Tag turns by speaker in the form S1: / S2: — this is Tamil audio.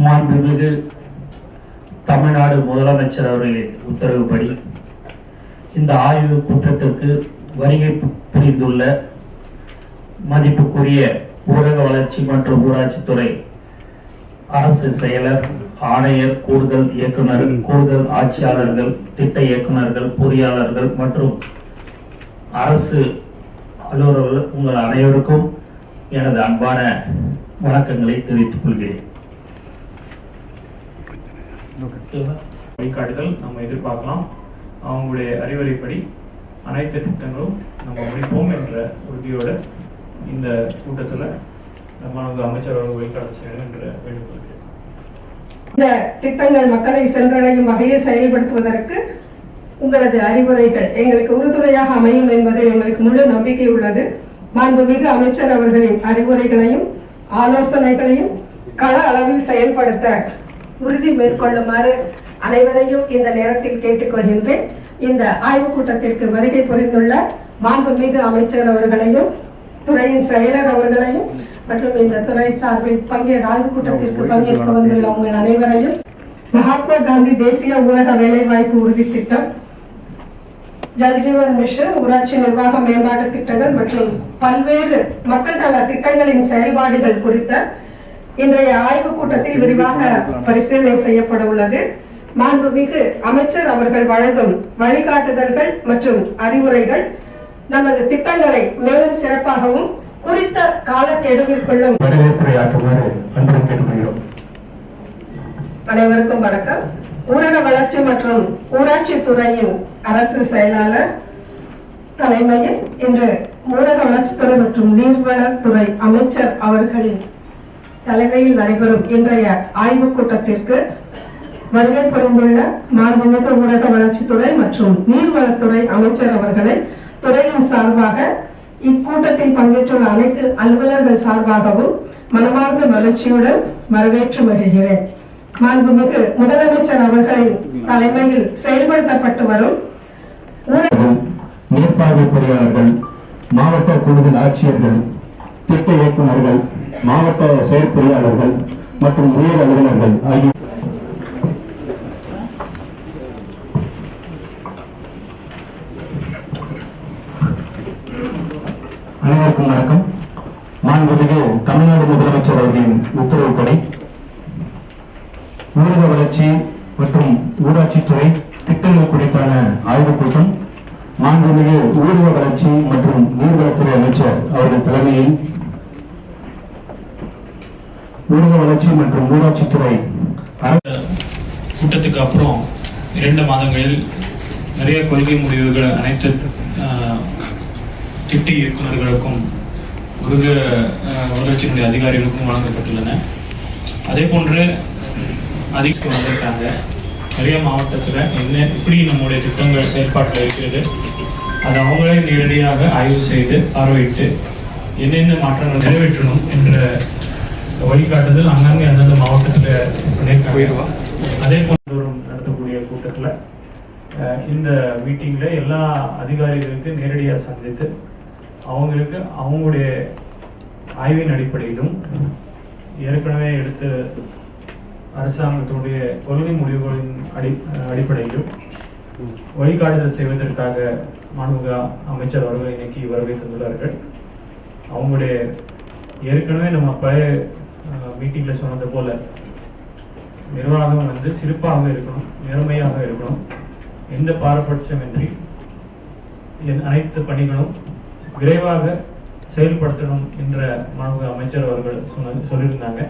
S1: மாண்புமிகு தமிழ்நாடு முதலமைச்சர் அவர்களின் உத்தரவுப்படி இந்த ஆய்வு கூட்டத்திற்கு வருகை புரிந்துள்ள மதிப்புக்குரிய ஊரக வளர்ச்சி மற்றும் ஊராட்சித்துறை அரசு செயலர், ஆணையர், கூடுதல் இயக்குனர், கூடுதல் ஆட்சியாளர்கள், திட்ட இயக்குநர்கள், பொறியாளர்கள் மற்றும் அரசு அலுவலர்கள் உங்கள் அனைவருக்கும் எனது அன்பான வணக்கங்களை தெரிவித்துக் கொள்கிறேன்.
S2: வழிகாட்டுதல் நம்ம எதிர்பார்க்கலாம். அவங்களுடைய அறிவுரைப்படி அனைத்து திட்டங்களும் நம்ம முடிப்போம் என்ற உறுதியோடு இந்த கூட்டத்தில் நம்ம அமைச்சர் வழிகாட்டு செய்யணும் என்ற வேண்டுகோள்.
S3: இந்த திட்டங்கள் மக்களை சென்றடையும் வகையில் செயல்படுத்துவதற்கு உங்களது அறிவுரைகள் எங்களுக்கு உறுதுணையாக அமையும் என்பதில் எங்களுக்கு முழு நம்பிக்கை உள்ளது. மாண்புமிகு அமைச்சர் அவர்களின் அறிவுரைகளையும் ஆலோசனைகளையும் கள அளவில் செயல்படுத்த உறுதி மேற்கொள்ளுமாறு அனைவரையும் இந்த நேரத்தில் கேட்டுக்கொள்கின்றேன். இந்த ஆய்வுக் கூட்டத்திற்கு வருகை புரிந்துள்ள மாண்புமிகு அமைச்சர் அவர்களையும் துறையின் செயலர் அவர்களையும் மற்றும் இந்த துறை சார்பில் ஆய்வுக் கூட்டத்திற்கு பங்கேற்க வந்துள்ள உங்கள் அனைவரையும் மகாத்மா காந்தி தேசிய ஊரக வேலைவாய்ப்பு உறுதி திட்டம், ஜல்ஜீவன் மிஷன், ஊராட்சி நிர்வாக மேம்பாட்டு திட்டங்கள் மற்றும் பல்வேறு மக்கள் நல திட்டங்களின் செயல்பாடுகள் குறித்த இன்றைய ஆய்வுக் கூட்டத்தில் விரிவாக பரிசீலனை செய்யப்பட உள்ளது. மாண்புமிகு அமைச்சர் அவர்கள் வழங்கும் வழிகாட்டுதல்கள் மற்றும் அறிவுரைகள் நமது திட்டங்களை மேலும் சிறப்பாகவும் குறித்த காலக்கெடுவிற்குள்ளும் அனைவருக்கும் வணக்கம். ஊரக வளர்ச்சி மற்றும் ஊராட்சி துறையின் அரசு செயலாளர் தலைமையில் இன்று ஊரக வளர்ச்சித்துறை மற்றும் நீர்வளத்துறை அமைச்சர் அவர்களின் தலைமையில் நடைபெறும் இன்றைய ஆய்வுக் கூட்டத்திற்கு வருகை புரிந்துள்ள மாண்புமிகு ஊரக வளர்ச்சித்துறை மற்றும் நீர்வளத்துறை அமைச்சர் அவர்களை துறையின் சார்பாக இக்கூட்டத்தில் பங்கேற்றுள்ள அனைத்து அலுவலர்கள் சார்பாகவும் மனமார்ந்த மகிழ்ச்சியுடன் வரவேற்று வருகிறேன். மாண்புமிகு முதலமைச்சர் அவர்களின் தலைமையில் செயல்படுத்தப்பட்டு வரும்
S4: மேற்பார்வை பொறியாளர்கள், மாவட்ட கூடுதல் ஆட்சியர்கள், திட்ட இயக்குநர்கள், மாவட்ட செயற்பொறியாளர்கள் மற்றும் உயர் அலுவலர்கள் ஆகிய அனைவருக்கும் வணக்கம். மாண்புமிகு தமிழ்நாடு முதலமைச்சர் அவர்களின் உத்தரவுப்படி ஊரக வளர்ச்சி மற்றும் ஊராட்சித்துறை திட்டங்கள் குறித்தான ஆய்வுக் கூட்டம் மாண்புமிகு ஊரக வளர்ச்சி மற்றும் நீர்வளத்துறை அமைச்சர் அவர்கள் தலைமையில் ஊரக வளர்ச்சி மற்றும் ஊராட்சித்துறை
S2: கூட்டத்துக்கு அப்புறம் 2 மாதங்களில் நிறைய கொள்கை முடிவுகள் அனைத்து திட்ட இயக்குநர்களுக்கும் வளர்ச்சியினுடைய அதிகாரிகளுக்கும் வழங்கப்பட்டுள்ளன. அதே போன்று அதிகம் வந்திருக்காங்க. நிறைய மாவட்டத்தில் எப்படி நம்முடைய திட்டங்கள் செயல்பாட்டில் இருக்கிறது அதை அவங்களே நேரடியாக ஆய்வு செய்து பார்வையிட்டு என்னென்ன மாற்றங்கள் நிறைவேற்றணும் என்ற வழிகாட்டுதல் அங்கங்கே அந்தந்த மாவட்டத்தில் போயிடுவோம். அதே போன்று நடத்தக்கூடிய கூட்டத்தில் இந்த மீட்டிங்கில் எல்லா அதிகாரிகளுக்கு நேரடியாக சந்தித்து அவங்களுக்கு அவங்களுடைய ஆய்வின் அடிப்படையிலும் ஏற்கனவே எடுத்த அரசாங்கத்துடைய கொள்கை முடிவுகளின் அடிப்படையிலும் வழிகாட்டுதல் செய்வதற்காக மாண்புமிகு அமைச்சர் அவர்கள் இன்னைக்கு வருகை தந்துள்ளார்கள். அவங்களுடைய ஏற்கனவே நம்ம பழைய மீட்டிங்கில் சொன்னது போல நிர்வாகம் சிறப்பாக இருக்கணும், நேர்மையாக இருக்கணும், எந்த பாரபட்சமின்றி அனைத்து பணிகளும் விரைவாக செயல்படுத்தணும் என்ற மாண்புமிகு அமைச்சர் அவர்கள் சொல்லியிருந்தாங்க.